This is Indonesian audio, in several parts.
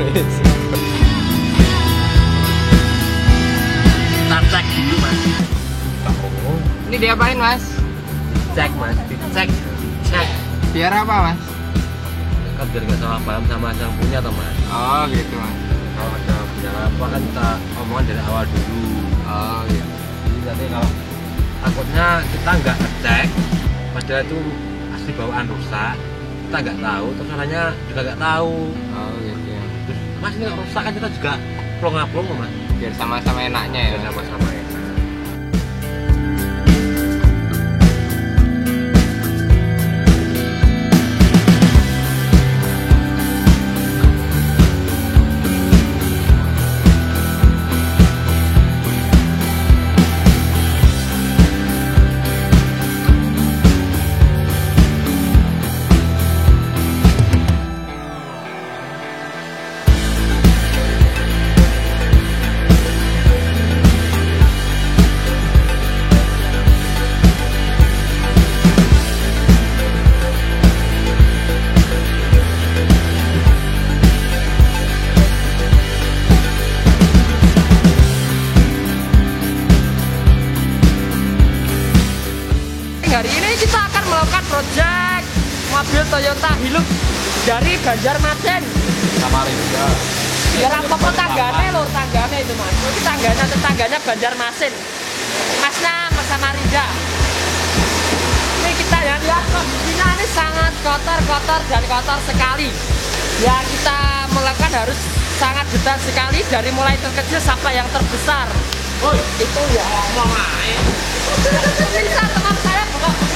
Kita cek dulu mas. Ini diapain mas? Cek mas, dicek, cek. Biar apa mas? Kan biar nggak salah paham sama yang punya toh mas. Oh gitu mas. Kalau ada punya apa kan kita omongan dari awal dulu. Oh gitu. Jadi nanti kalau takutnya kita nggak ngecek, padahal itu asli bawaan rusak, kita nggak tahu, terus orangnya juga nggak tahu. Oh gitu ya. Terus mas ini rusak kan kita juga plong-plong mas. Biar sama-sama enaknya ya. Ya sama-sama enak. Hari ini kita akan melakukan project mobil Toyota Hilux dari Banjarmasin. Samarinda. Biar apa tanggane lho, tanggane itu mas. Ini tangganya Banjarmasin. Masnya Mas Samarinda. Ini kita ya lihat kondisinya ini sangat kotor dan kotor sekali. Ya kita melakukan harus sangat detail sekali dari mulai terkecil sampai yang terbesar. Woi, Itu ya. ngomong aja. Bisa teman saya kotor.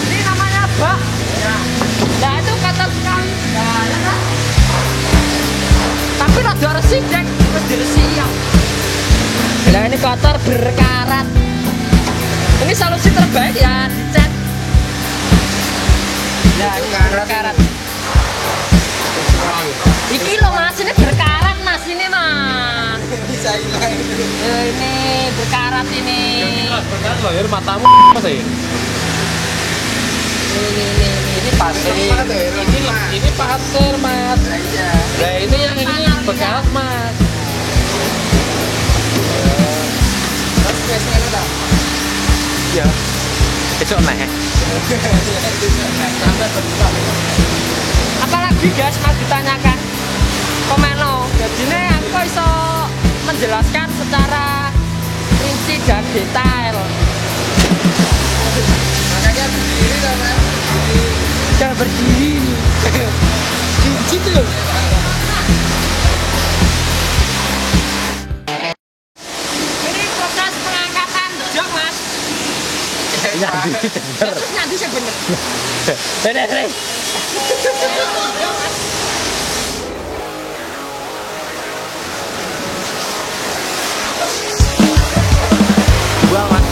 Ini namanya bak. Nah itu kotor sekali. Nah, ya kan? Tapi rada resik dek, terus diresik ya. Nah ini kotor berkarat. Ini solusi terbaik ya dicat. Ya ini berkarat. Iki loh mas, ini berkarat mas, ini mas. Bisa hilang. Ini berkarat ini. Berkat lahir matamu apa sih? Ini pasir. Ini pasir mas. Iya. Nah ini yang ini berkarat mas. Mas biasanya lu tak? Iya. Besok naik. Sampai berubah. Apalagi guys mas ditanyakan komeno. Jadi ini aku iso menjelaskan secara rinci dan detail. Makanya berdiri lah mas. Jangan berdiri. Dikit loh. Ini proses pengangkatan jok mas. Terus nanti saya bener. Bener. Buang mas.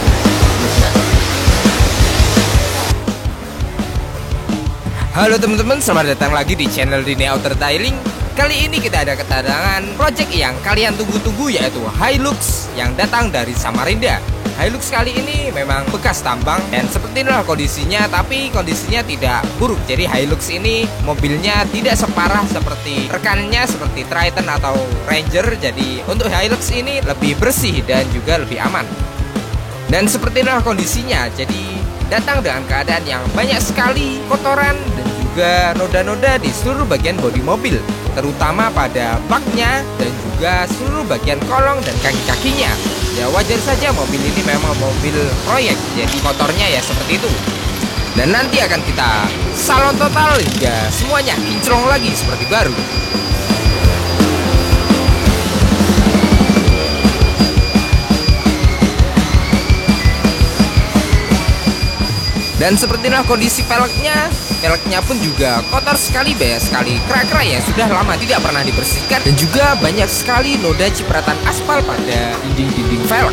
Halo teman-teman, selamat datang lagi di channel Dini Auto Detailing. Kali ini kita ada kedatangan project yang kalian tunggu-tunggu, yaitu Hilux yang datang dari Samarinda. Hilux kali ini memang bekas tambang dan seperti inilah kondisinya, tapi kondisinya tidak buruk. Jadi Hilux ini mobilnya tidak separah seperti rekannya seperti Triton atau Ranger. Jadi untuk Hilux ini lebih bersih dan juga lebih aman. Dan seperti inilah kondisinya. Jadi datang dengan keadaan yang banyak sekali kotoran dan juga noda-noda di seluruh bagian bodi mobil, terutama pada baknya dan juga seluruh bagian kolong dan kaki-kakinya. Ya wajar saja, mobil ini memang mobil proyek, jadi kotornya ya seperti itu. Dan nanti akan kita salon total hingga semuanya kinclong lagi seperti baru. Dan sepertilah kondisi peleknya pun juga kotor sekali, banyak sekali kerak-kerak yang sudah lama tidak pernah dibersihkan, dan juga banyak sekali noda cipratan aspal pada dinding-dinding velg.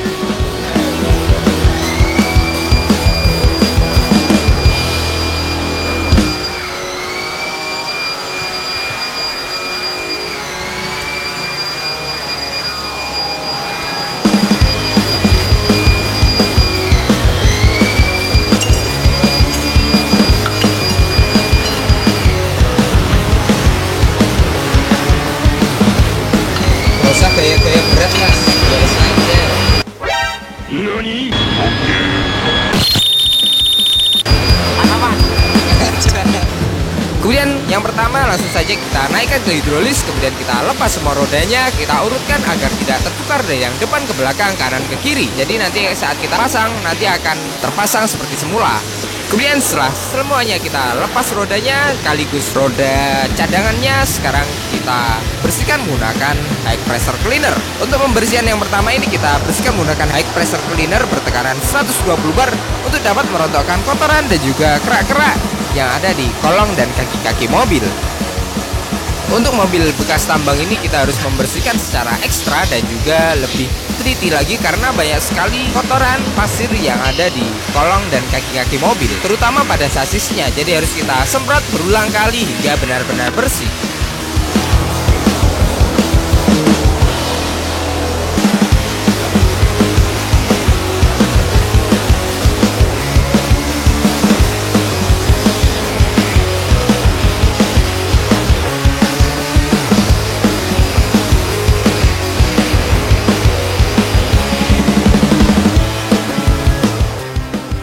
Yang pertama, langsung saja kita naikkan ke hidrolis, kemudian kita lepas semua rodanya, kita urutkan agar tidak tertukar dari yang depan ke belakang, kanan ke kiri. Jadi nanti saat kita pasang, nanti akan terpasang seperti semula. Kemudian setelah semuanya kita lepas rodanya sekaligus roda cadangannya, sekarang kita bersihkan menggunakan high pressure cleaner. Untuk pembersihan yang pertama ini kita bersihkan menggunakan high pressure cleaner bertekanan 120 bar untuk dapat merontokkan kotoran dan juga kerak-kerak yang ada di kolong dan kaki-kaki mobil. Untuk mobil bekas tambang ini kita harus membersihkan secara ekstra dan juga lebih teliti lagi karena banyak sekali kotoran pasir yang ada di kolong dan kaki-kaki mobil, terutama pada sasisnya. Jadi harus kita semprot berulang kali hingga benar-benar bersih.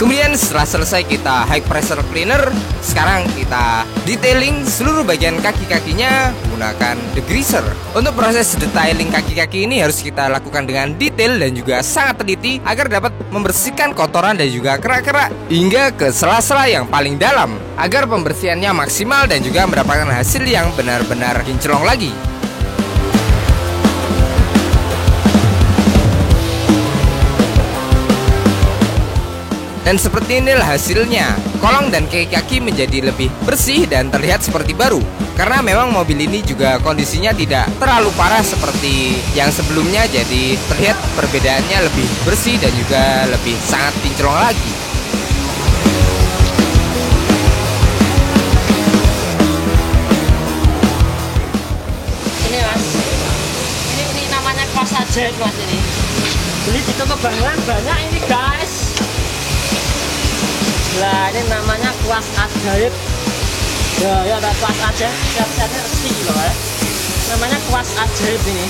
Kemudian setelah selesai kita high pressure cleaner, sekarang kita detailing seluruh bagian kaki-kakinya menggunakan degreaser. Untuk proses detailing kaki-kaki ini harus kita lakukan dengan detail dan juga sangat teliti agar dapat membersihkan kotoran dan juga kerak-kerak hingga ke sela-sela yang paling dalam agar pembersihannya maksimal dan juga mendapatkan hasil yang benar-benar kinclong lagi. Dan seperti inilah hasilnya. Kolong dan kaki-kaki menjadi lebih bersih dan terlihat seperti baru. Karena memang mobil ini juga kondisinya tidak terlalu parah seperti yang sebelumnya, jadi terlihat perbedaannya lebih bersih dan juga lebih sangat kinclong lagi. Ini mas, ini namanya kuas ajaib mas ini. Beli di toko bangunan banyak ini guys. Nah ini namanya kuas ajaib. Ya ada kuas ajaib, set-setnya resi loh ya. Namanya kuas ajaib ini.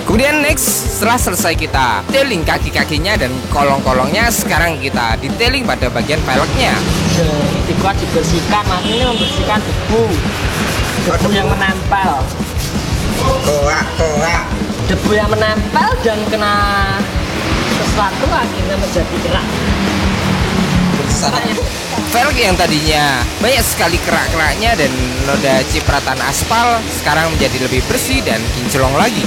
Kemudian next, setelah selesai kita detailing kaki-kakinya dan kolong-kolongnya, sekarang kita detailing pada bagian velgnya. Ini dibuat dibersihkan, mas ini membersihkan debu yang menempel. Debu yang menempel dan kena sesuatu akhirnya menjadi kerak. Velg yang tadinya banyak sekali kerak-keraknya dan noda cipratan aspal sekarang menjadi lebih bersih dan kinclong lagi.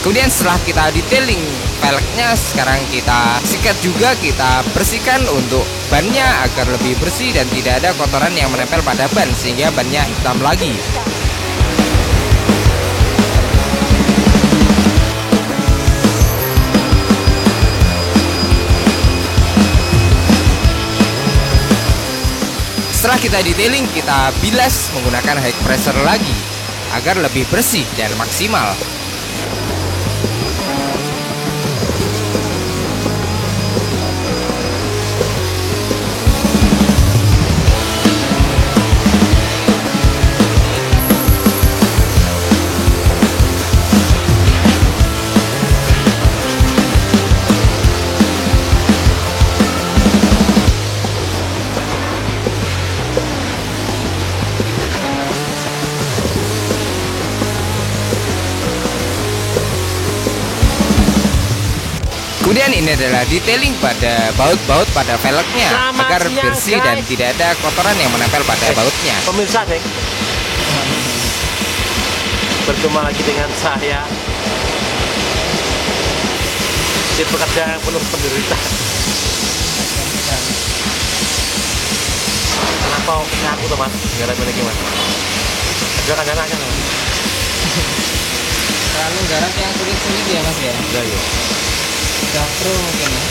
Kemudian setelah kita detailing velgnya, sekarang kita sikat juga, kita bersihkan untuk bannya agar lebih bersih dan tidak ada kotoran yang menempel pada ban sehingga bannya hitam lagi. Setelah kita detailing, kita bilas menggunakan high pressure lagi agar lebih bersih dan maksimal. Kemudian ini adalah detailing pada baut-baut pada velgnya agar bersih dan tidak ada kotoran yang menempel pada bautnya. Pemirsa deh, bertemu lagi dengan saya, si pekerja yang penuh penderitaan. mau punya aku tuh mas, garap ini mas. Ada kan aja mas. Terlalu garap yang sulit-sulit ya mas ya. Udah ya. Udah pro mungkin ya.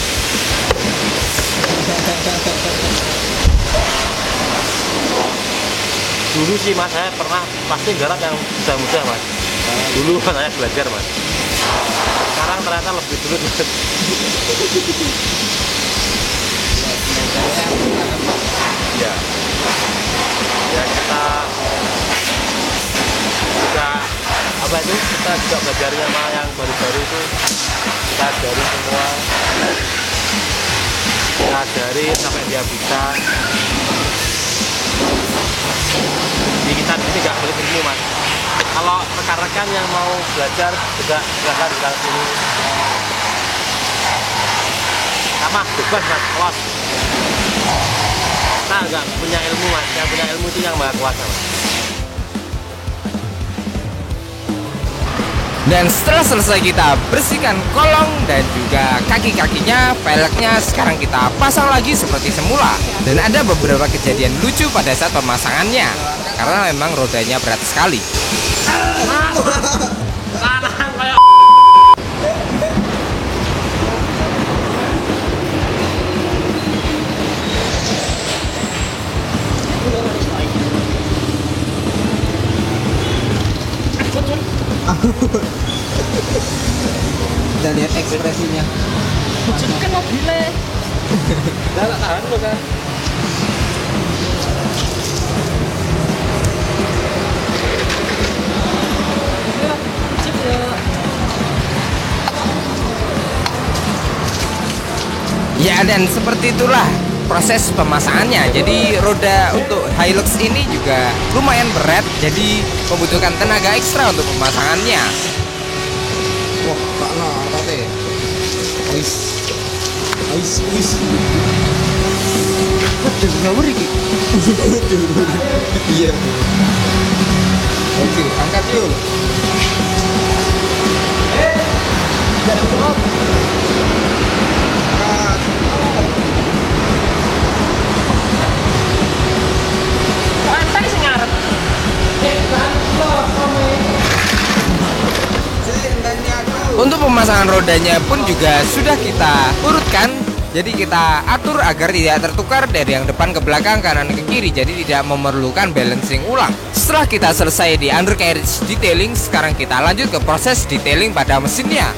Dulu sih mas, saya pernah pasti garap yang mudah-mudah mas. Dulu saya belajar mas. Sekarang ternyata lebih sulit. Ya, ya kita juga apa itu kita juga belajar sama yang baru-baru itu kita ajari semua, kita ajari sampai dia bisa. Jadi kita di sini nggak boleh ilmu mas. Kalau rekan-rekan yang mau belajar juga silahkan di sini. Sama bebas mas, kelas. Kita nggak punya ilmu mas, yang punya ilmu itu yang maha kuasa mas. Dan setelah selesai kita bersihkan kolong dan juga kaki-kakinya, velgnya sekarang kita pasang lagi seperti semula. Dan ada beberapa kejadian lucu pada saat pemasangannya, karena memang rodanya berat sekali. Kita lihat ekspresinya. Kan mobilnya. Udah tak tahan lo kan. Ya, dan seperti itulah proses pemasangannya. Jadi roda untuk Hilux ini juga lumayan berat, jadi membutuhkan tenaga ekstra untuk pemasangannya. Wah, tak ngerti. Wis. Waduh, ngawur iki. Iya. Oke, angkat dulu. Lantai sing ngarep. Untuk pemasangan rodanya pun juga sudah kita urutkan. Jadi kita atur agar tidak tertukar dari yang depan ke belakang, kanan ke kiri. Jadi tidak memerlukan balancing ulang. Setelah kita selesai di undercarriage detailing, sekarang kita lanjut ke proses detailing pada mesinnya.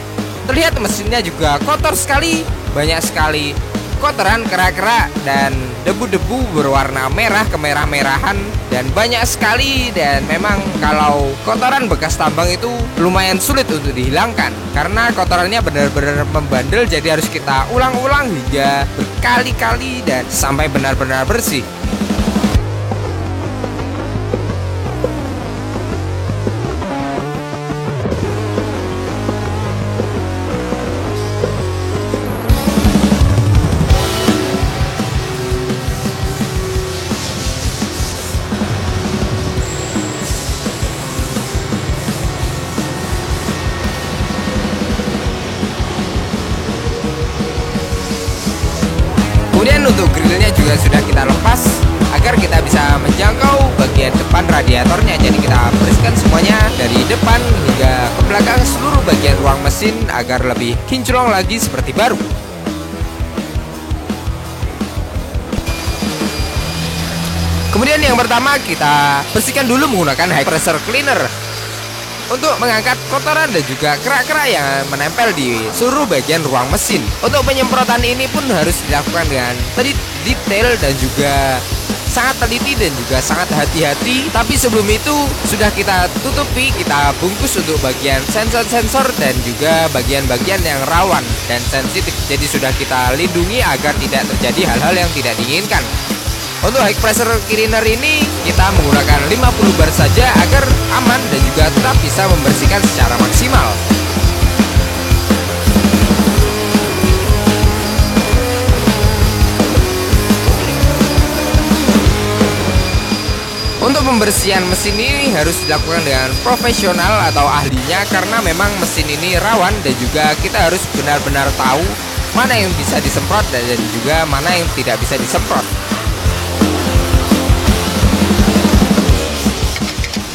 Terlihat mesinnya juga kotor sekali, banyak sekali kotoran, kerak-kerak, dan debu-debu berwarna merah kemerah-merahan, dan banyak sekali. Dan memang kalau kotoran bekas tambang itu lumayan sulit untuk dihilangkan karena kotorannya benar-benar membandel. Jadi harus kita ulang-ulang hingga berkali-kali dan sampai benar-benar bersih. Kemudian untuk grillnya juga sudah kita lepas agar kita bisa menjangkau bagian depan radiatornya. Jadi kita bersihkan semuanya dari depan hingga ke belakang seluruh bagian ruang mesin agar lebih kinclong lagi seperti baru. Kemudian yang pertama kita bersihkan dulu menggunakan high pressure cleaner untuk mengangkat kotoran dan juga kerak-kerak yang menempel di seluruh bagian ruang mesin. Untuk penyemprotan ini pun harus dilakukan dengan detail dan juga sangat teliti dan juga sangat hati-hati. Tapi sebelum itu sudah kita tutupi, kita bungkus untuk bagian sensor-sensor dan juga bagian-bagian yang rawan dan sensitif. Jadi sudah kita lindungi agar tidak terjadi hal-hal yang tidak diinginkan. Untuk high pressure cleaner ini kita menggunakan 50 bar saja agar aman dan juga tetap bisa membersihkan secara maksimal. Untuk pembersihan mesin ini harus dilakukan dengan profesional atau ahlinya karena memang mesin ini rawan dan juga kita harus benar-benar tahu mana yang bisa disemprot dan juga mana yang tidak bisa disemprot.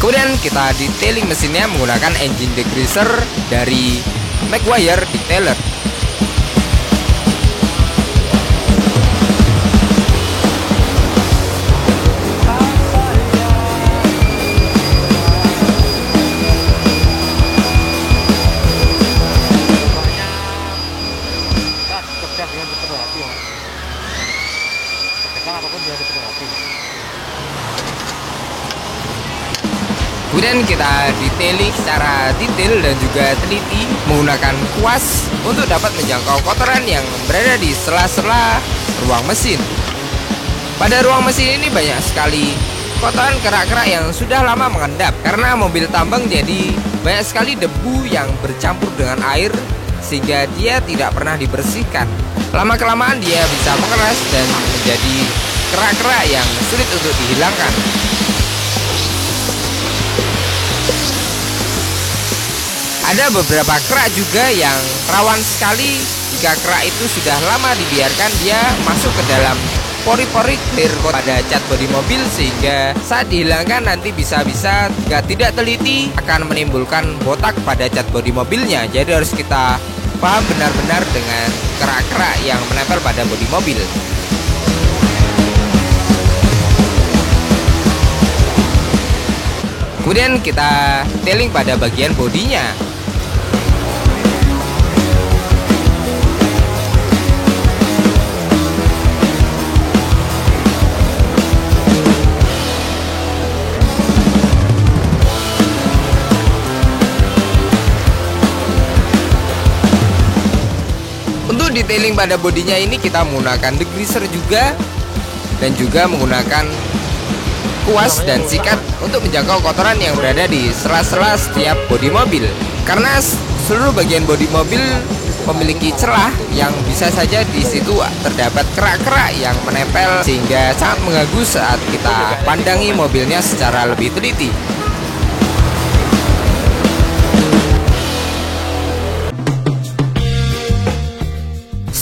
Kemudian kita detailing mesinnya menggunakan engine degreaser dari Maguire Detailer. Kerja dengan betul hati, Mas. Kerjakan apapun dengan betul hati. Kemudian kita detailing secara detail dan juga teliti menggunakan kuas untuk dapat menjangkau kotoran yang berada di sela-sela ruang mesin. Pada ruang mesin ini banyak sekali kotoran kerak-kerak yang sudah lama mengendap karena mobil tambang, jadi banyak sekali debu yang bercampur dengan air sehingga dia tidak pernah dibersihkan. Lama-kelamaan dia bisa mengeras dan menjadi kerak-kerak yang sulit untuk dihilangkan. Ada beberapa kerak juga yang rawan sekali jika kerak itu sudah lama dibiarkan, dia masuk ke dalam pori-pori clear coat pada cat bodi mobil sehingga saat dihilangkan nanti bisa-bisa jika tidak teliti akan menimbulkan botak pada cat bodi mobilnya. Jadi harus kita paham benar-benar dengan kerak-kerak yang menempel pada bodi mobil. Kemudian kita detailing pada bagian bodinya. Untuk detailing pada bodinya ini kita menggunakan degreaser juga dan juga menggunakan kuas dan sikat untuk menjangkau kotoran yang berada di sela-sela setiap bodi mobil. Karena seluruh bagian bodi mobil memiliki celah yang bisa saja di situ terdapat kerak-kerak yang menempel sehingga sangat mengganggu saat kita pandangi mobilnya secara lebih teliti.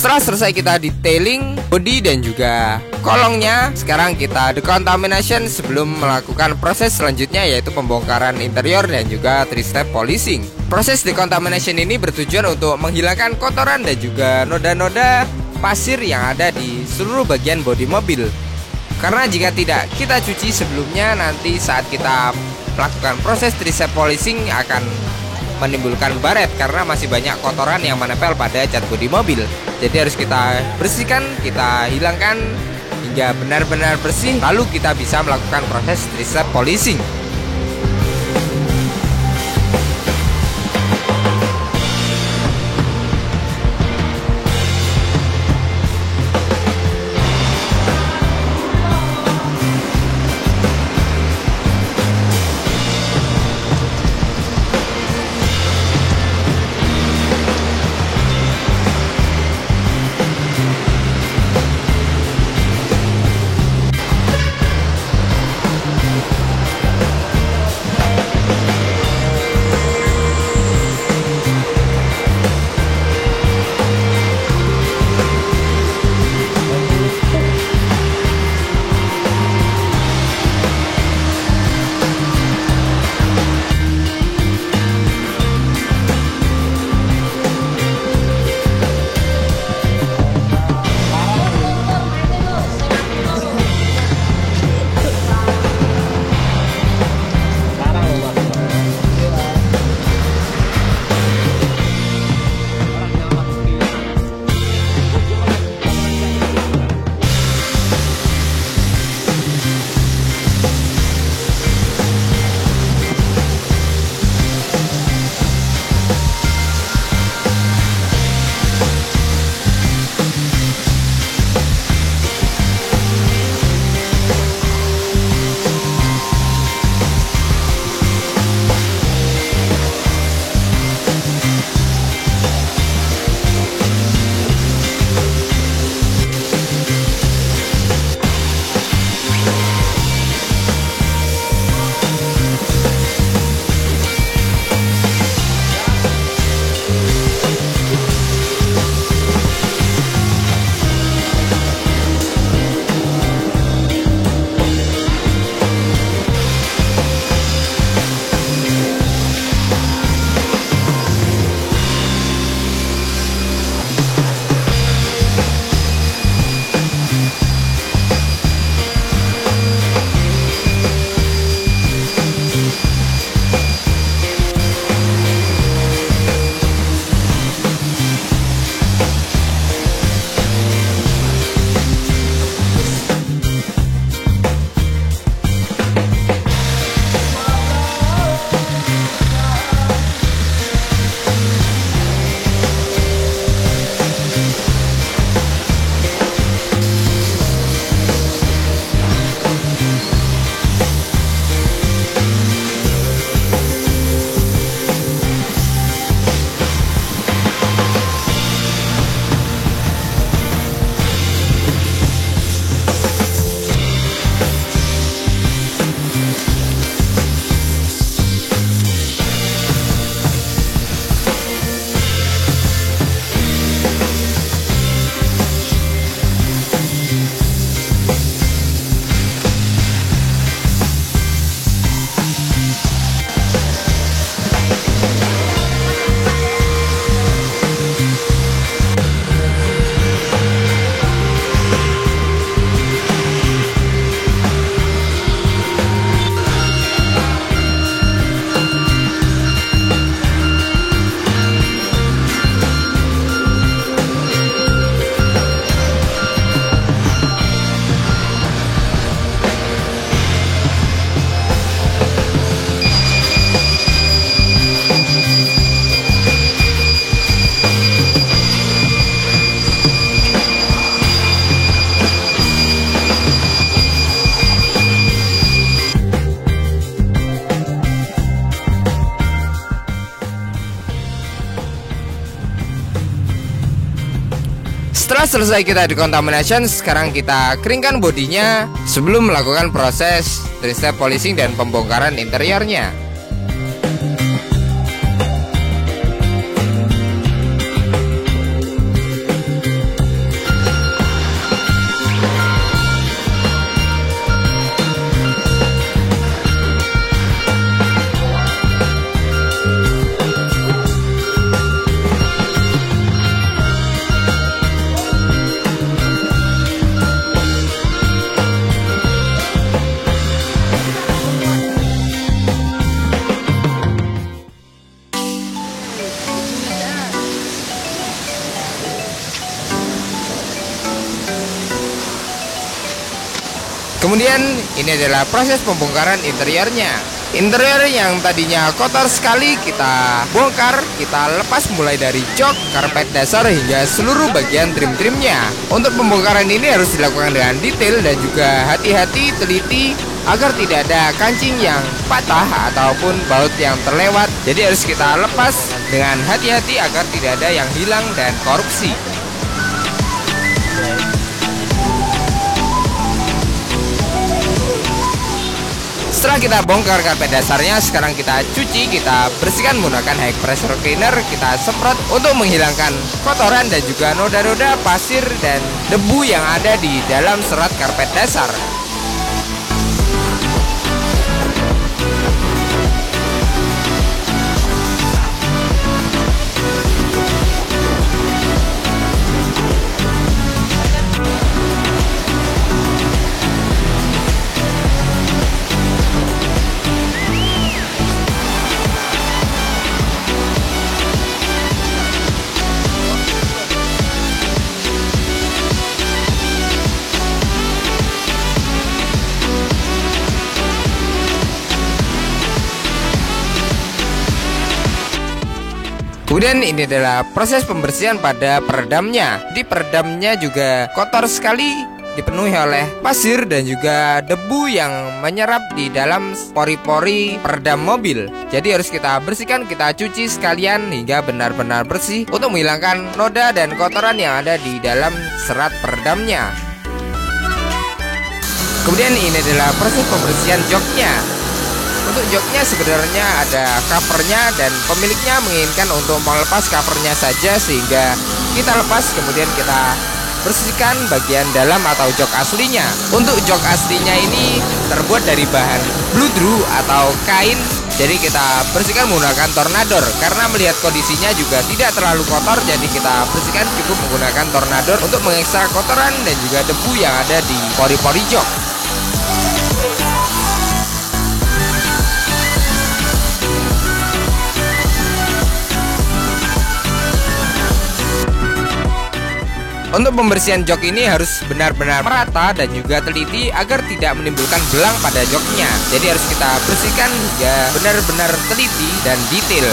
Setelah selesai kita detailing bodi dan juga kolongnya, sekarang kita decontamination sebelum melakukan proses selanjutnya, yaitu pembongkaran interior dan juga 3-step polishing. Proses decontamination ini bertujuan untuk menghilangkan kotoran dan juga noda-noda pasir yang ada di seluruh bagian bodi mobil. Karena jika tidak kita cuci sebelumnya, nanti saat kita melakukan proses 3-step polishing akan menimbulkan baret karena masih banyak kotoran yang menempel pada cat bodi mobil. Jadi harus kita bersihkan, kita hilangkan hingga benar-benar bersih, lalu kita bisa melakukan proses 3-step polishing. Setelah selesai kita decontamination, sekarang kita keringkan bodinya sebelum melakukan proses 3-step polishing dan pembongkaran interiornya. Kemudian ini adalah proses pembongkaran interiornya. Interior yang tadinya kotor sekali kita bongkar, kita lepas mulai dari jok, karpet dasar hingga seluruh bagian trim-trimnya. Untuk pembongkaran ini harus dilakukan dengan detail dan juga hati-hati, teliti agar tidak ada kancing yang patah ataupun baut yang terlewat. Jadi harus kita lepas dengan hati-hati agar tidak ada yang hilang dan korupsi. Setelah kita bongkar karpet dasarnya, sekarang kita cuci, kita bersihkan menggunakan high pressure cleaner, kita semprot untuk menghilangkan kotoran dan juga noda-noda, pasir dan debu yang ada di dalam serat karpet dasar. Kemudian ini adalah proses pembersihan pada peredamnya. Di peredamnya juga kotor sekali, dipenuhi oleh pasir dan juga debu yang menyerap di dalam pori-pori peredam mobil. Jadi harus kita bersihkan, kita cuci sekalian hingga benar-benar bersih untuk menghilangkan noda dan kotoran yang ada di dalam serat peredamnya. Kemudian ini adalah proses pembersihan joknya. Untuk joknya sebenarnya ada covernya dan pemiliknya menginginkan untuk melepas covernya saja, sehingga kita lepas kemudian kita bersihkan bagian dalam atau jok aslinya. Untuk jok aslinya ini terbuat dari bahan bludru atau kain, jadi kita bersihkan menggunakan tornador. Karena melihat kondisinya juga tidak terlalu kotor, jadi kita bersihkan cukup menggunakan tornador untuk mengekstrak kotoran dan juga debu yang ada di pori-pori jok. Untuk pembersihan jok ini harus benar-benar merata dan juga teliti agar tidak menimbulkan belang pada joknya. Jadi harus kita bersihkan hingga benar-benar teliti dan detail.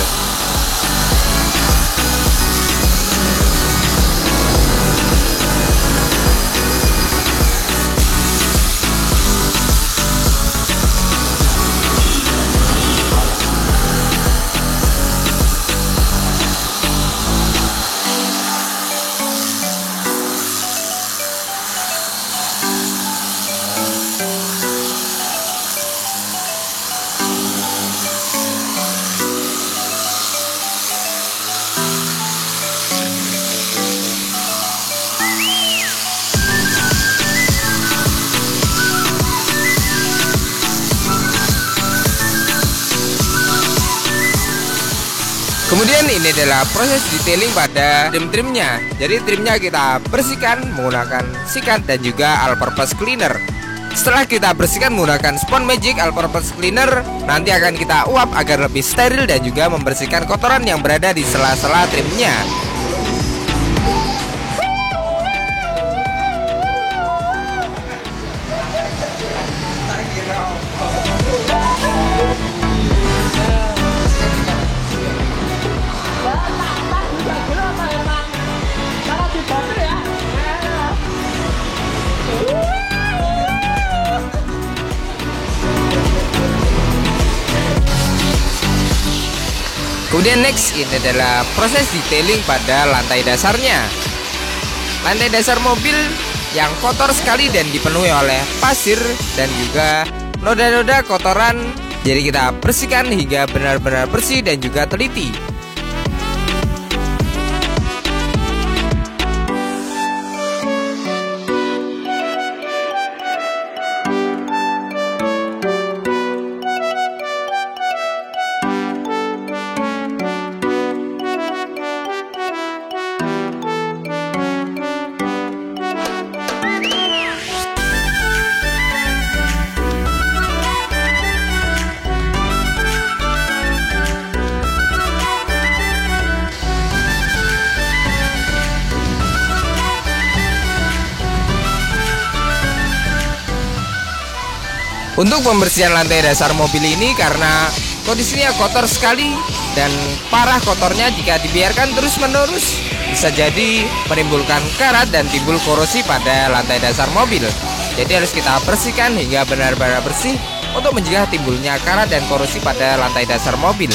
Kemudian ini adalah proses detailing pada trim-trimnya. Jadi trimnya kita bersihkan menggunakan sikat dan juga all-purpose cleaner. Setelah kita bersihkan menggunakan Spon Magic all-purpose cleaner, nanti akan kita uap agar lebih steril dan juga membersihkan kotoran yang berada di sela-sela trimnya. Kemudian next ini adalah proses detailing pada lantai dasarnya. lantai dasar mobil yang kotor sekali dan dipenuhi oleh pasir dan juga noda-noda kotoran. Jadi kita bersihkan hingga benar-benar bersih dan juga teliti. Untuk pembersihan lantai dasar mobil ini karena kondisinya kotor sekali dan parah kotornya, jika dibiarkan terus-menerus bisa jadi menimbulkan karat dan timbul korosi pada lantai dasar mobil. Jadi harus kita bersihkan hingga benar-benar bersih untuk mencegah timbulnya karat dan korosi pada lantai dasar mobil.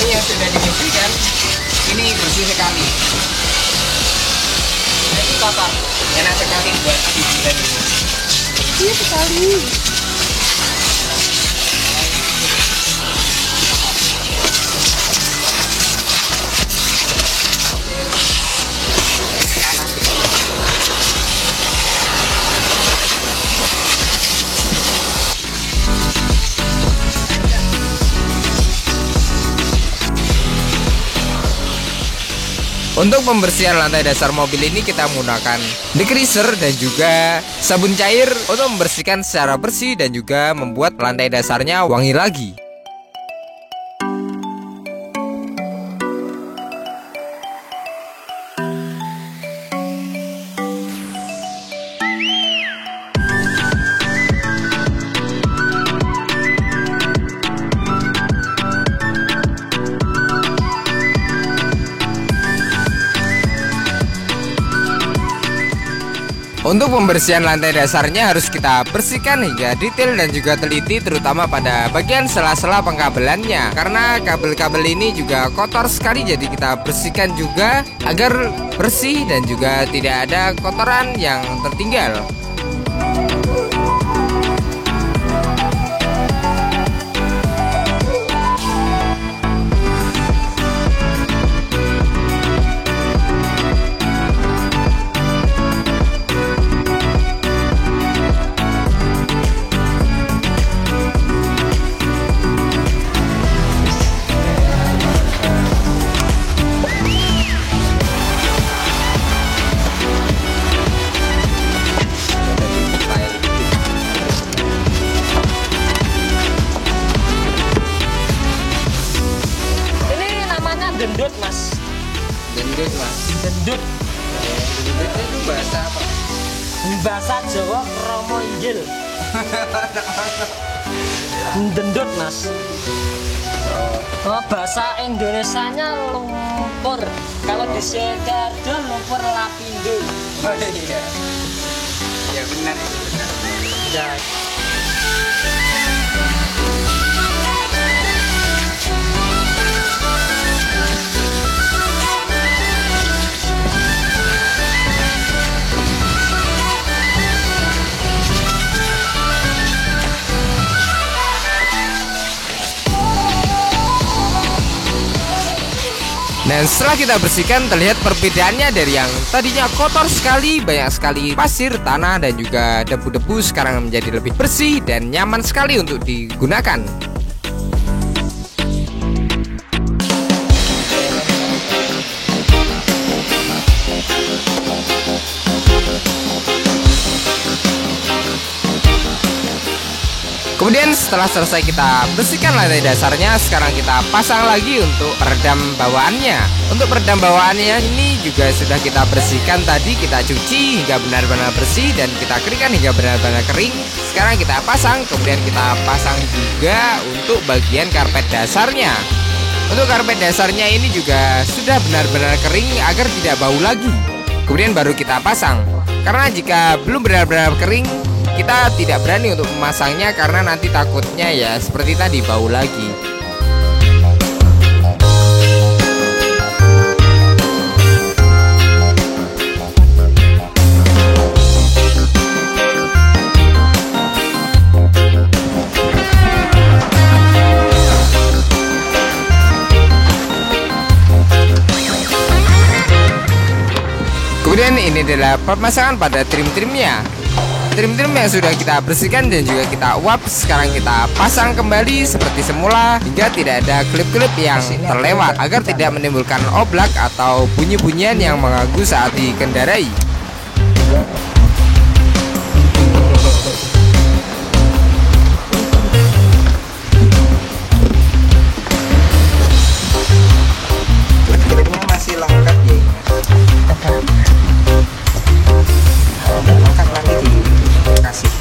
Ini yang sudah dibersihkan, ini bersih sekali. Nah, ini kotor, enak sekali buat dibilas ini. Iya sekali. Untuk pembersihan lantai dasar mobil ini kita menggunakan degreaser dan juga sabun cair untuk membersihkan secara bersih dan juga membuat lantai dasarnya wangi lagi. Untuk pembersihan lantai dasarnya harus kita bersihkan hingga detail dan juga teliti, terutama pada bagian sela-sela pengkabelannya, karena kabel-kabel ini juga kotor sekali. Jadi kita bersihkan juga agar bersih dan juga tidak ada kotoran yang tertinggal. Dendut mas. Dendut mas. Dendut. Dendut itu bahasa apa? Bahasa Jawa kromo inggil. Dendut mas. Oh, bahasa Indonesianya lumpur. Kalau di Sidoarjo lumpur lapindo. Oh iya. Ya benar itu benar. Ya. Dan setelah kita bersihkan, terlihat perbedaannya dari yang tadinya kotor sekali, banyak sekali pasir, tanah, dan juga debu-debu, sekarang menjadi lebih bersih dan nyaman sekali untuk digunakan. Kemudian setelah selesai kita bersihkan lantai dasarnya, sekarang kita pasang lagi untuk peredam bawaannya. Untuk peredam bawaannya ini juga sudah kita bersihkan tadi, kita cuci hingga benar-benar bersih dan kita keringkan hingga benar-benar kering. Sekarang kita pasang, kemudian kita pasang juga untuk bagian karpet dasarnya. Untuk karpet dasarnya ini juga sudah benar-benar kering agar tidak bau lagi. Kemudian baru kita pasang. Karena jika belum benar-benar kering, kita tidak berani untuk memasangnya karena nanti takutnya ya seperti tadi bau lagi. ini adalah pemasangan pada trim-trimnya. Trim-trim yang sudah kita bersihkan dan juga kita uap, sekarang kita pasang kembali seperti semula hingga tidak ada klip-klip yang terlewat agar tidak menimbulkan oblak atau bunyi-bunyian yang mengganggu saat dikendarai. Klipnya masih lengkap ya. Nggak lengkap nanti dikasih.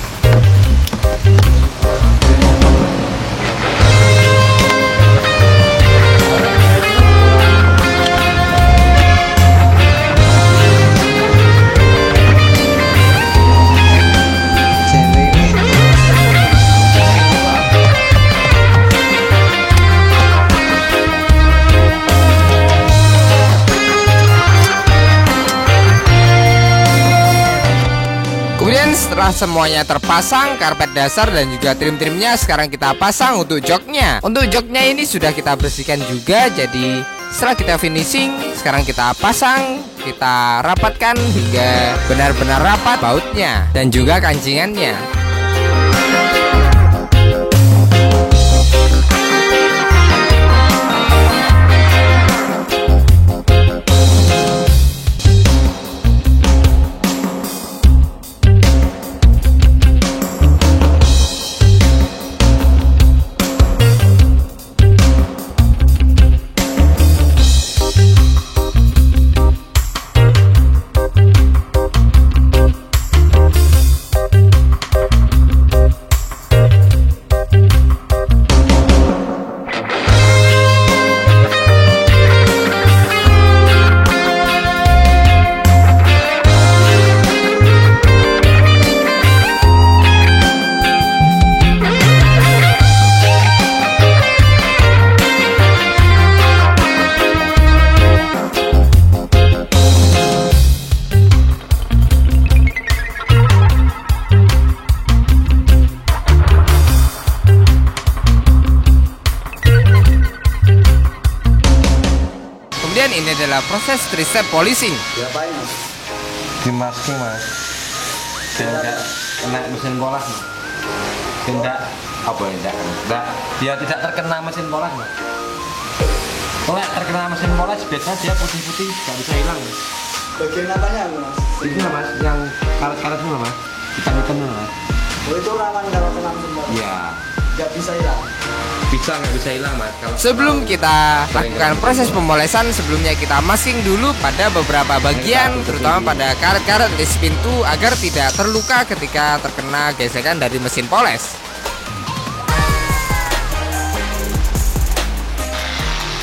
Kemudian setelah semuanya terpasang, karpet dasar dan juga trim-trimnya, sekarang kita pasang untuk joknya. Untuk joknya ini sudah kita bersihkan juga, jadi setelah kita finishing, sekarang kita pasang, kita rapatkan hingga benar-benar rapat bautnya dan juga kancingannya. Kemudian ini adalah proses tricep polishing. Diapain mas? Dimasking mas, biar nggak kena mesin polas mas. Biar tidak terkena mesin polas mas. Kalau terkena mesin polas biasanya dia putih-putih, nggak bisa hilang. Bagian apanya mas? Itu lah mas, yang karet-karet itu lah mas, hitam-hitam lah mas. Oh itu rawan kalau kena mesin polas? Iya. Nggak bisa hilang? Bisa nggak bisa hilang mas. Sebelum kita lakukan proses pemolesan, sebelumnya kita masking dulu pada beberapa bagian, terutama pada karet-karet list pintu agar tidak terluka ketika terkena gesekan dari mesin poles.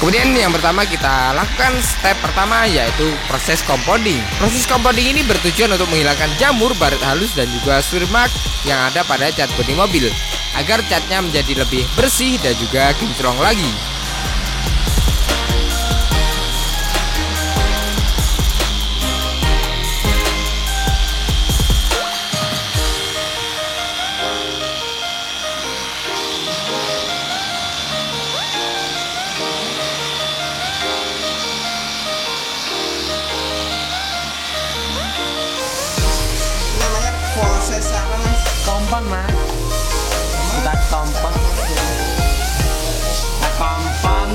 Kemudian yang pertama kita lakukan step pertama yaitu proses compounding. Proses compounding ini bertujuan untuk menghilangkan jamur, baret halus dan juga swear mark yang ada pada cat bodi mobil agar catnya menjadi lebih bersih dan juga kinclong lagi. Namanya proses apa mas? Kompon mas, kita kompon. Nah, kompon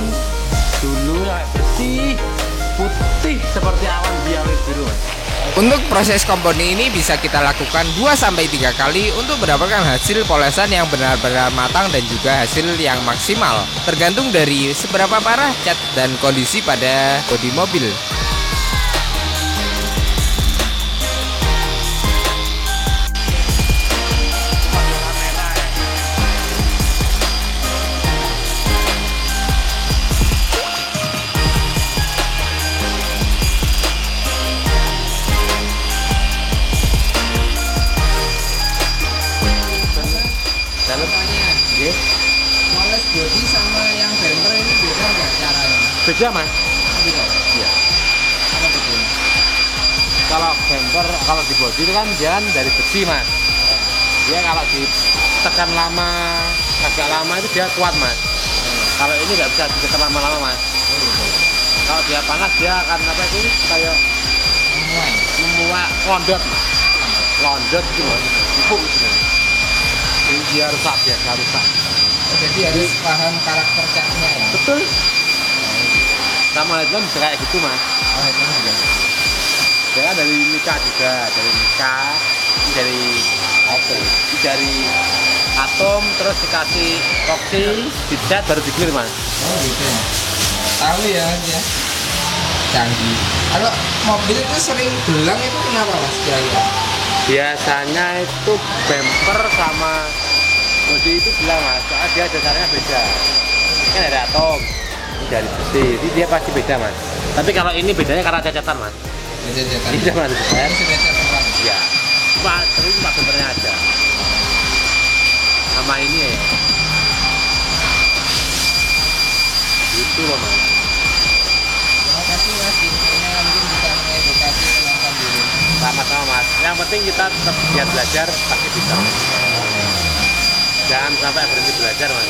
dulu ya bersih, putih seperti awan biawit biru mas. Untuk proses compounding ini bisa kita lakukan 2-3 kali untuk mendapatkan hasil polesan yang benar-benar matang dan juga hasil yang maksimal, tergantung dari seberapa parah cat dan kondisi pada bodi mobil. Moles body sama yang bumper ini beda nggak caranya? Beda mas. Beda. Iya. Apa bedanya? Kalau bumper, kalau di bodi itu kan dia kan dari besi mas. Dia kalau ditekan lama, agak lama itu dia kuat mas. Kalau ini nggak bisa ditekan lama-lama mas. Kalau dia panas dia akan apa itu kayak memuat londot mas, londot gitu mas, empuk gitu. Ini dia rusak, biasa rusak. Oh, jadi harus paham karakter catnya ya. Betul. Sama headlamp bisa kayak gitu mas. Oh, itu juga. Dia kan dari Mika juga, dari Mika, ini dari Oke. ini dari Atom, terus dikasih Roxy, dicat baru digilir mas. Oh gitu. Tahu ya dia. Canggih. Kalau mobil itu sering belang itu kenapa mas? Kira-kira? Biasanya itu bumper sama bodi itu bilang mas, soalnya dia dasarnya beda. Ini kan dari Atom, ini dari besi, jadi dia pasti beda mas. Tapi kalau ini bedanya karena cacatan mas. Jajan. Ini mas, Ini sudah catatan. ya. Cuma terus cuma bumpernya aja. Sama ini ya. Gitu loh mas. Terima kasih mas, infonya mungkin bisa mengedukasi penonton di rumah. Sama-sama mas. Yang penting kita tetap giat belajar, pasti bisa. Jangan sampai berhenti belajar mas.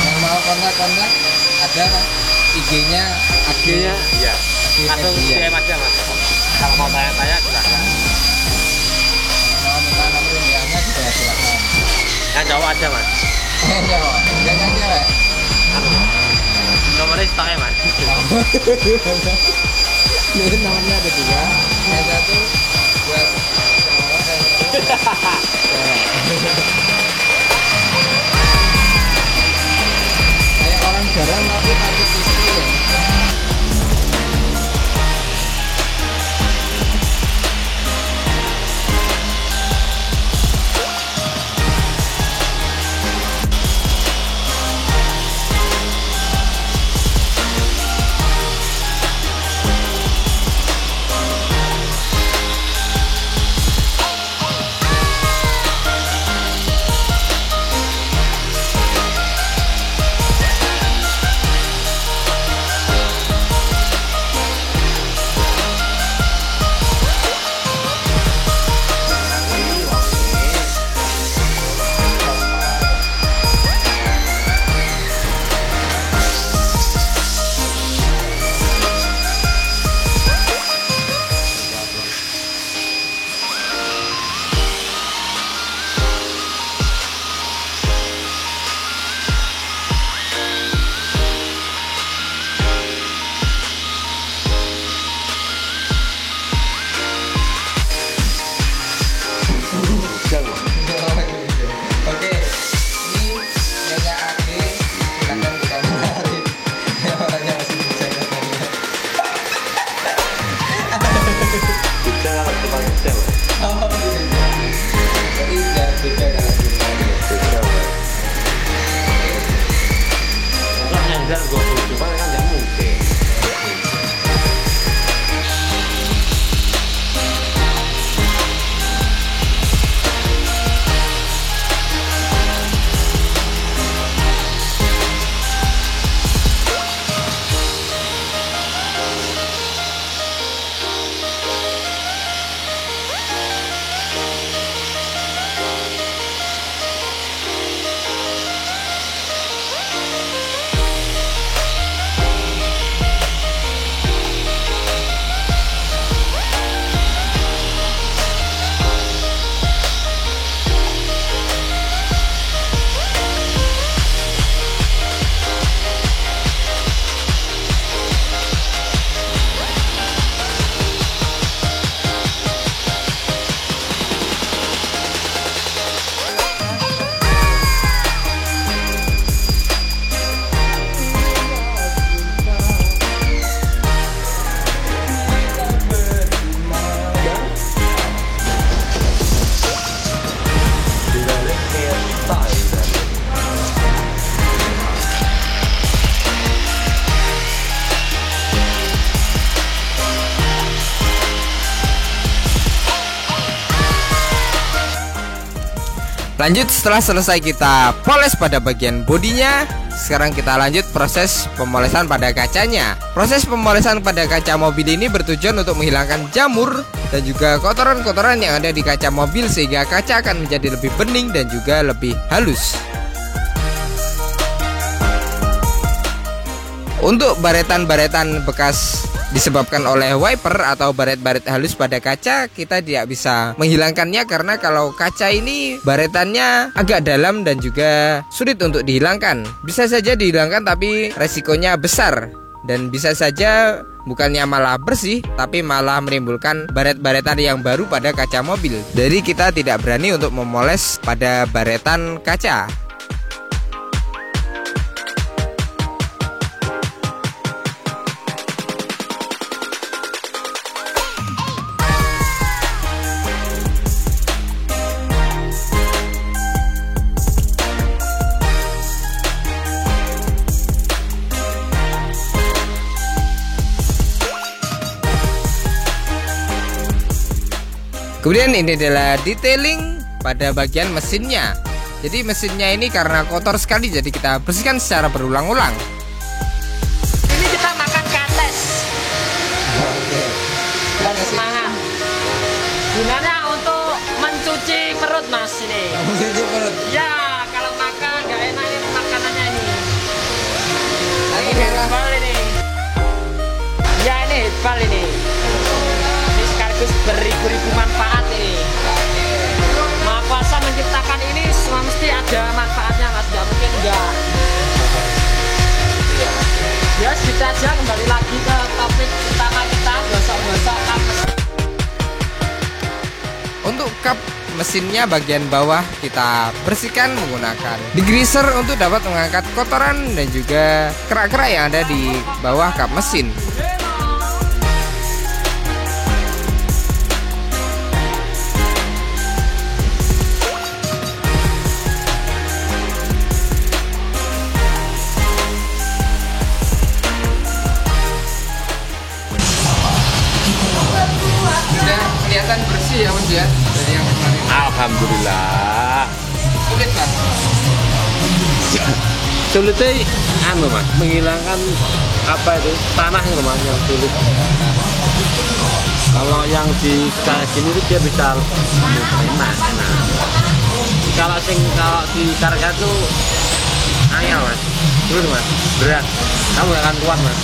Yang mau kontak-kontak ada IG-nya, IG-nya, iya. Langsung Media. DM aja mas. Kalau mau tanya-tanya silakan. Mau minta nomor WA-nya juga silakan. Yang cowok aja mas. Jawab, jangan cewek. Anu, nomornya stoknya mas. Ini nomornya ada dua. Yang satu buat cowok, yang satu cewek. Kayak orang jarang tapi takut istri ya. Oke, ini punya Ade, silakan kita menarik. Orangnya masih bisa katanya. Bisa kalau dipakai sel. Oh, iya. Jadi udah beda kalau kita. Bisa mas. Kalau nyandar gue coba kan nggak mungkin. Lanjut, setelah selesai kita poles pada bagian bodinya, sekarang kita lanjut proses pemolesan pada kacanya. Proses pemolesan pada kaca mobil ini bertujuan untuk menghilangkan jamur dan juga kotoran-kotoran yang ada di kaca mobil sehingga kaca akan menjadi lebih bening dan juga lebih halus. Untuk baretan-baretan bekas disebabkan oleh wiper atau baret-baret halus pada kaca, kita tidak bisa menghilangkannya karena kalau kaca ini baretannya agak dalam dan juga sulit untuk dihilangkan. Bisa saja dihilangkan tapi resikonya besar dan bisa saja bukannya malah bersih tapi malah menimbulkan baret-baretan yang baru pada kaca mobil. Jadi kita tidak berani untuk memoles pada baretan kaca. Kemudian ini adalah detailing pada bagian mesinnya. Jadi mesinnya ini karena kotor sekali, jadi kita bersihkan secara berulang-ulang. Ini kita makan kates. Dan semangat. Gunanya untuk mencuci perut mas ini. Mencuci perut. Ya, kalau makan nggak enak ini makanannya ini. Lagi Ini herbal ini. Ya ini herbal ini. Ini sekaligus beribu-ribu manfaat ini. Maha Kuasa menciptakan ini semua mesti ada manfaatnya mas, nggak mungkin enggak. Ya segitu aja, kembali lagi ke topik utama kita, gosok-gosok kap mesin. Untuk kap mesinnya bagian bawah kita bersihkan menggunakan degreaser untuk dapat mengangkat kotoran dan juga kerak-kerak yang ada di bawah kap mesin. Kelihatan bersih ya mas ya dari yang kemarin. Alhamdulillah. Sulit kan? Sulitnya anu mas, menghilangkan apa itu tanah itu mas yang sulit. Kalau yang di kayak gini itu dia bisa enak. Kalau di karga itu angel mas, sulit mas, berat. Kamu gak akan kuat mas.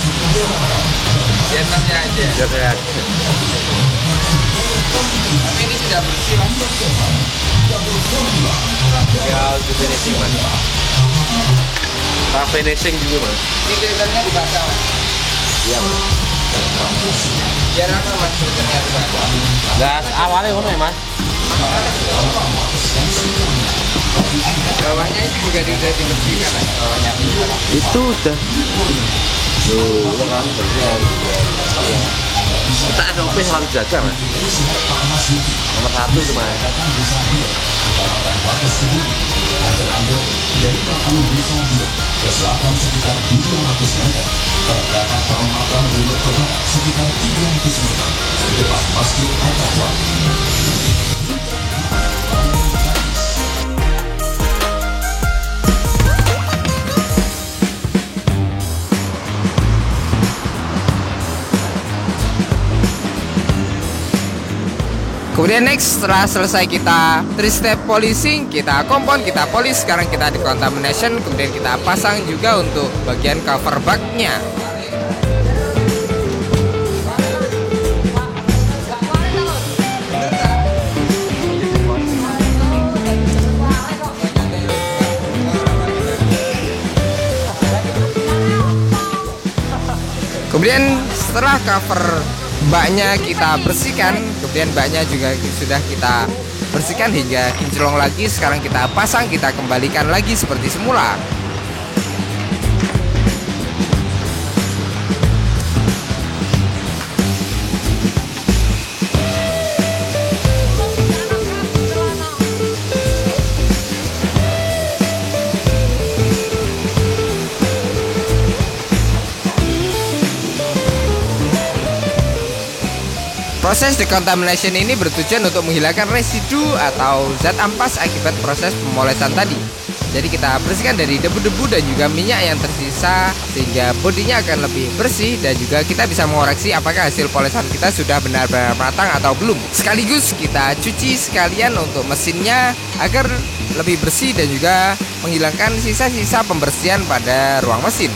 Biasanya aja. Biasanya aja. Tapi ini sudah bersih mas. Ya untuk finishing mas. Finishing juga mas. Ini kelihatannya dibakar mas. Iya mas. Biar apa mas kelihatannya dibakar? Gas awalnya mana ya mas? Bawahnya itu juga sudah dibersihkan mas. Bawahnya Itu udah. Tuh, kan kita SOP selalu jaga mas. Nomor 1 itu mas. Kemudian next, setelah selesai kita 3-step polishing, kita kompon, kita polish, sekarang kita decontamination, kemudian kita pasang juga untuk bagian cover bag-nya. Kemudian setelah cover baknya kita bersihkan, kemudian baknya juga sudah kita bersihkan hingga kinclong lagi. Sekarang kita pasang, kita kembalikan lagi seperti semula. Proses decontamination ini bertujuan untuk menghilangkan residu atau zat ampas akibat proses pemolesan tadi. Jadi kita bersihkan dari debu-debu dan juga minyak yang tersisa sehingga bodinya akan lebih bersih dan juga kita bisa mengoreksi apakah hasil polesan kita sudah benar-benar matang atau belum. Sekaligus kita cuci sekalian untuk mesinnya agar lebih bersih dan juga menghilangkan sisa-sisa pembersihan pada ruang mesin.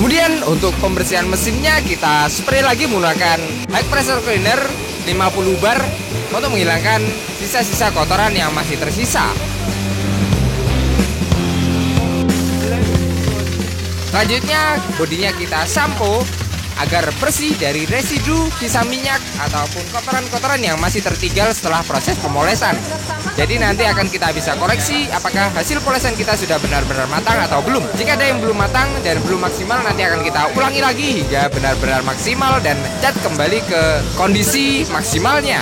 Kemudian untuk pembersihan mesinnya kita spray lagi menggunakan high pressure cleaner 50 bar untuk menghilangkan sisa-sisa kotoran yang masih tersisa. Selanjutnya bodinya kita sampo agar bersih dari residu sisa minyak ataupun kotoran-kotoran yang masih tertinggal setelah proses pemolesan. Jadi nanti akan kita bisa koreksi apakah hasil polesan kita sudah benar-benar matang atau belum. Jika ada yang belum matang dan belum maksimal, nanti akan kita ulangi lagi hingga benar-benar maksimal dan cat kembali ke kondisi maksimalnya.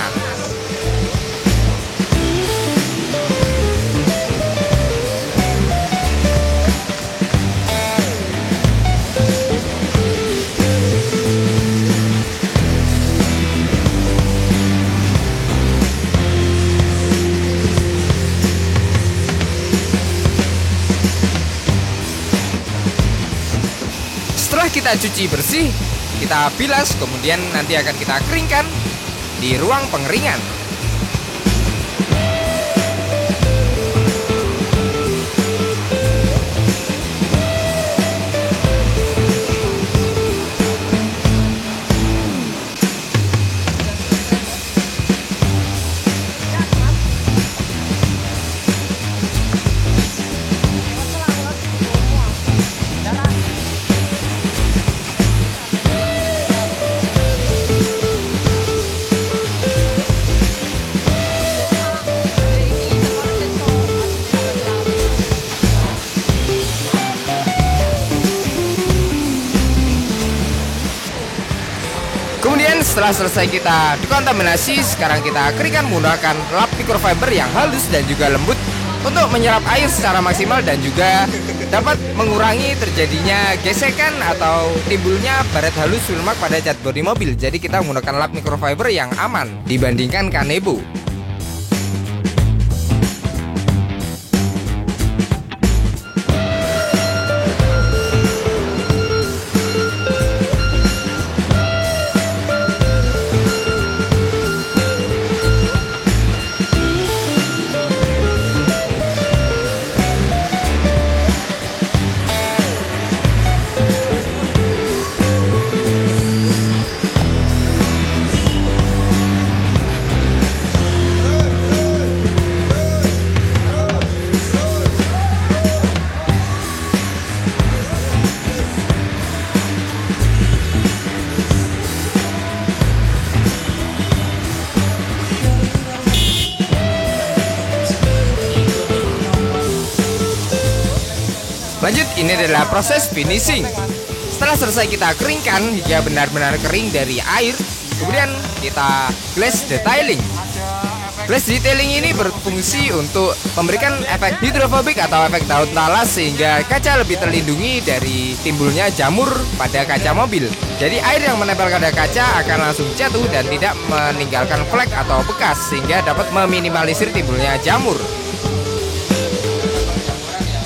Setelah kita cuci bersih, kita bilas, kemudian nanti akan kita keringkan di ruang pengeringan. Kemudian setelah selesai kita dekontaminasi, sekarang kita keringkan menggunakan lap microfiber yang halus dan juga lembut untuk menyerap air secara maksimal dan juga dapat mengurangi terjadinya gesekan atau timbulnya baret halus filmak pada cat bodi mobil. Jadi kita menggunakan lap microfiber yang aman dibandingkan kanebo. Lanjut, ini adalah proses finishing. Setelah selesai kita keringkan hingga benar-benar kering dari air, kemudian kita glass detailing. Glass detailing ini berfungsi untuk memberikan efek hidrofobik atau efek daun talas sehingga kaca lebih terlindungi dari timbulnya jamur pada kaca mobil. Jadi air yang menempel pada kaca akan langsung jatuh dan tidak meninggalkan flek atau bekas sehingga dapat meminimalisir timbulnya jamur.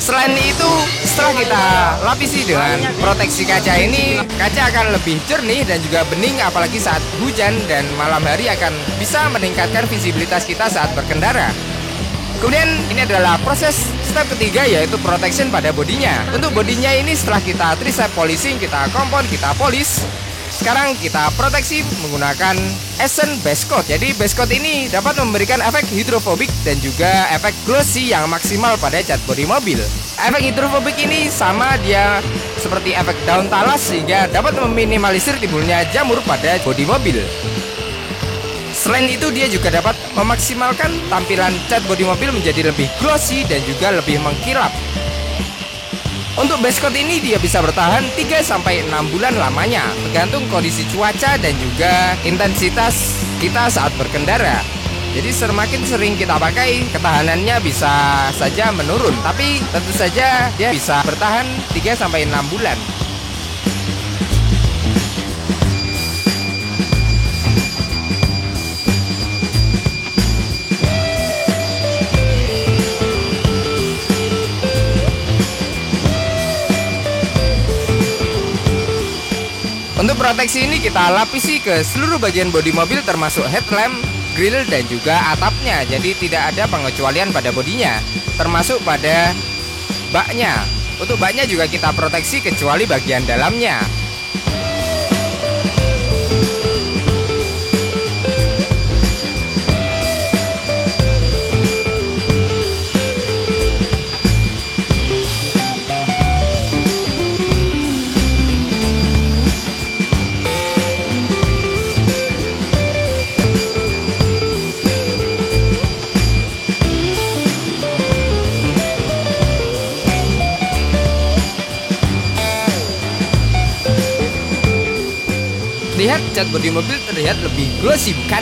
Selain itu, setelah kita lapisi dengan proteksi kaca ini, kaca akan lebih jernih dan juga bening, apalagi saat hujan dan malam hari akan bisa meningkatkan visibilitas kita saat berkendara. Kemudian ini adalah proses step ketiga, yaitu protection pada bodinya. Untuk bodinya ini setelah kita tricep polishing, kita kompon, kita polish. Sekarang kita proteksi menggunakan Essence Base Coat. Jadi base coat ini dapat memberikan efek hidrofobik dan juga efek glossy yang maksimal pada cat bodi mobil. Efek hidrofobik ini sama dia seperti efek daun talas sehingga dapat meminimalisir timbulnya jamur pada bodi mobil. Selain itu dia juga dapat memaksimalkan tampilan cat bodi mobil menjadi lebih glossy dan juga lebih mengkilap. Untuk base coat ini dia bisa bertahan 3-6 bulan lamanya, tergantung kondisi cuaca dan juga intensitas kita saat berkendara. Jadi semakin sering kita pakai, ketahanannya bisa saja menurun, tapi tentu saja dia bisa bertahan 3-6 bulan. Untuk proteksi ini kita lapisi ke seluruh bagian bodi mobil termasuk headlamp, grill dan juga atapnya. Jadi tidak ada pengecualian pada bodinya, termasuk pada baknya. Untuk baknya juga kita proteksi kecuali bagian dalamnya. Lihat cat bodi mobil terlihat lebih glossy, bukan?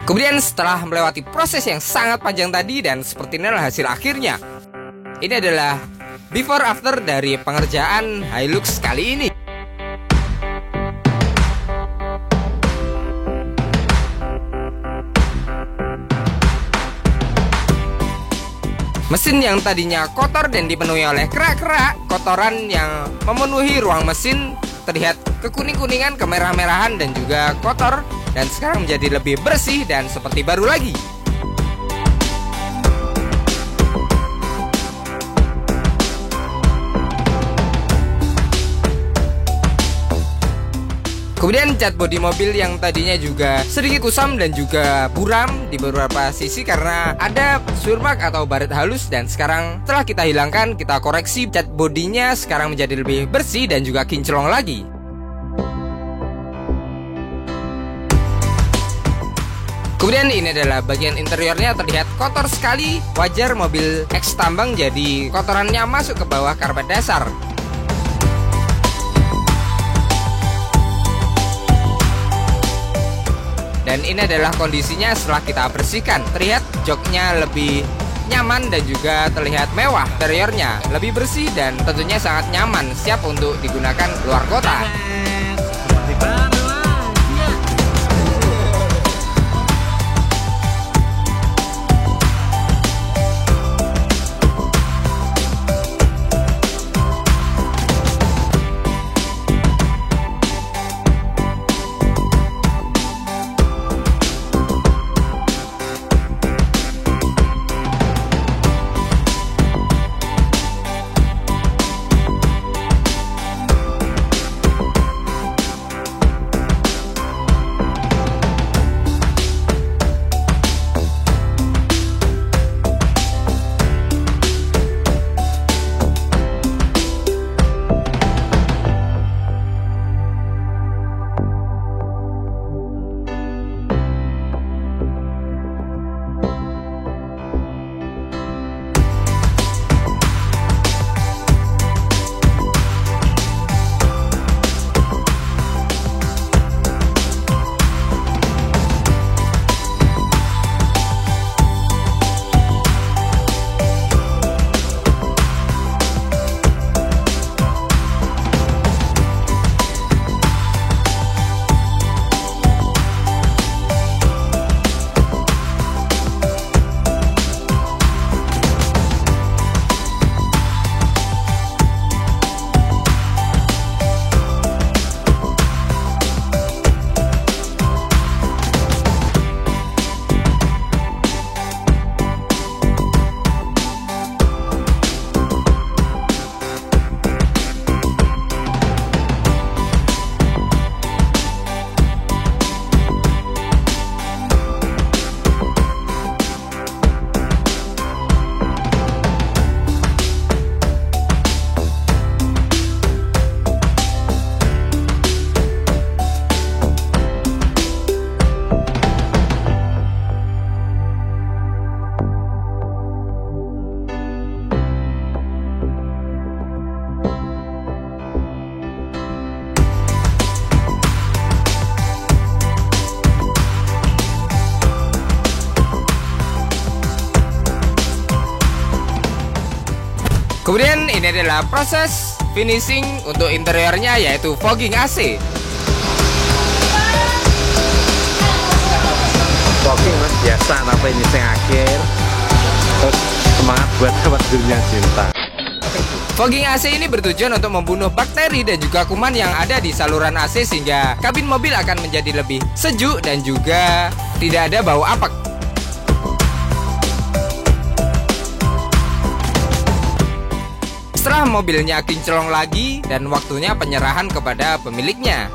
Kemudian setelah melewati proses yang sangat panjang tadi dan seperti inilah hasil akhirnya. Ini adalah before after dari pengerjaan Hilux kali ini. Mesin yang tadinya kotor dan dipenuhi oleh kerak-kerak kotoran yang memenuhi ruang mesin terlihat kekuning-kuningan, kemerah-merahan dan juga kotor, dan sekarang menjadi lebih bersih dan seperti baru lagi. Kemudian cat bodi mobil yang tadinya juga sedikit kusam dan juga buram di beberapa sisi karena ada surmak atau baret halus, dan sekarang setelah kita hilangkan, kita koreksi cat bodinya sekarang menjadi lebih bersih dan juga kinclong lagi. Kemudian ini adalah bagian interiornya, terlihat kotor sekali. Wajar mobil X tambang jadi kotorannya masuk ke bawah karpet dasar. Dan ini adalah kondisinya setelah kita bersihkan. Terlihat joknya lebih nyaman dan juga terlihat mewah. Interiornya lebih bersih dan tentunya sangat nyaman, siap untuk digunakan luar kota. Kemudian ini adalah proses finishing untuk interiornya, yaitu fogging AC. Fogging mas biasa, tapi ini yang akhir. Terus semangat buat dapat dunia cinta. Fogging AC ini bertujuan untuk membunuh bakteri dan juga kuman yang ada di saluran AC sehingga kabin mobil akan menjadi lebih sejuk dan juga tidak ada bau apek. Setelah mobilnya kinclong lagi dan waktunya penyerahan kepada pemiliknya.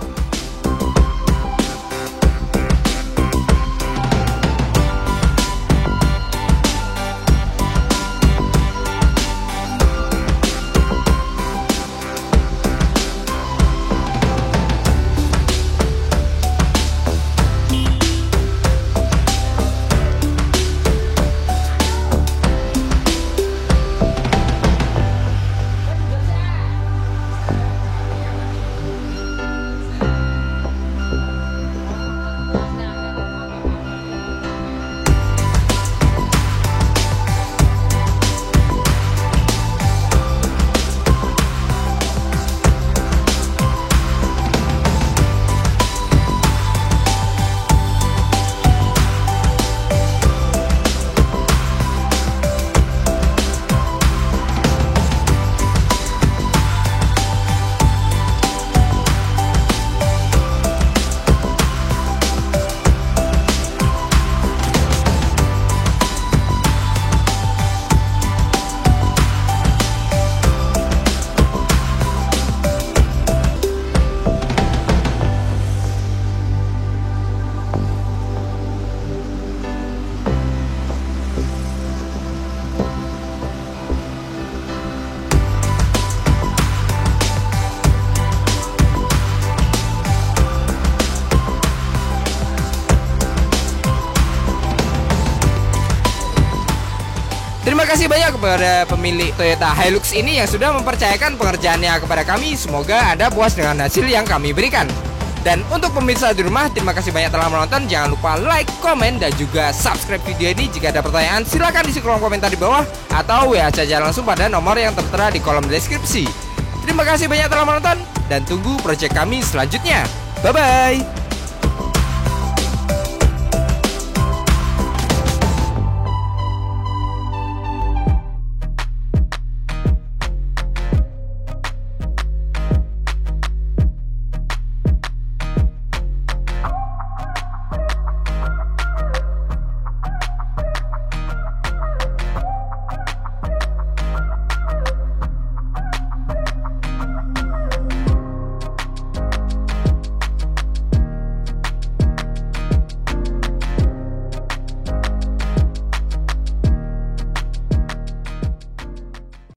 Terima kasih banyak kepada pemilik Toyota Hilux ini yang sudah mempercayakan pengerjaannya kepada kami. Semoga Anda puas dengan hasil yang kami berikan. Dan untuk pemirsa di rumah, terima kasih banyak telah menonton. Jangan lupa like, komen, dan juga subscribe video ini. Jika ada pertanyaan, silahkan isi kolom komentar di bawah atau WA saja langsung pada nomor yang tertera di kolom deskripsi. Terima kasih banyak telah menonton dan tunggu proyek kami selanjutnya. Bye-bye.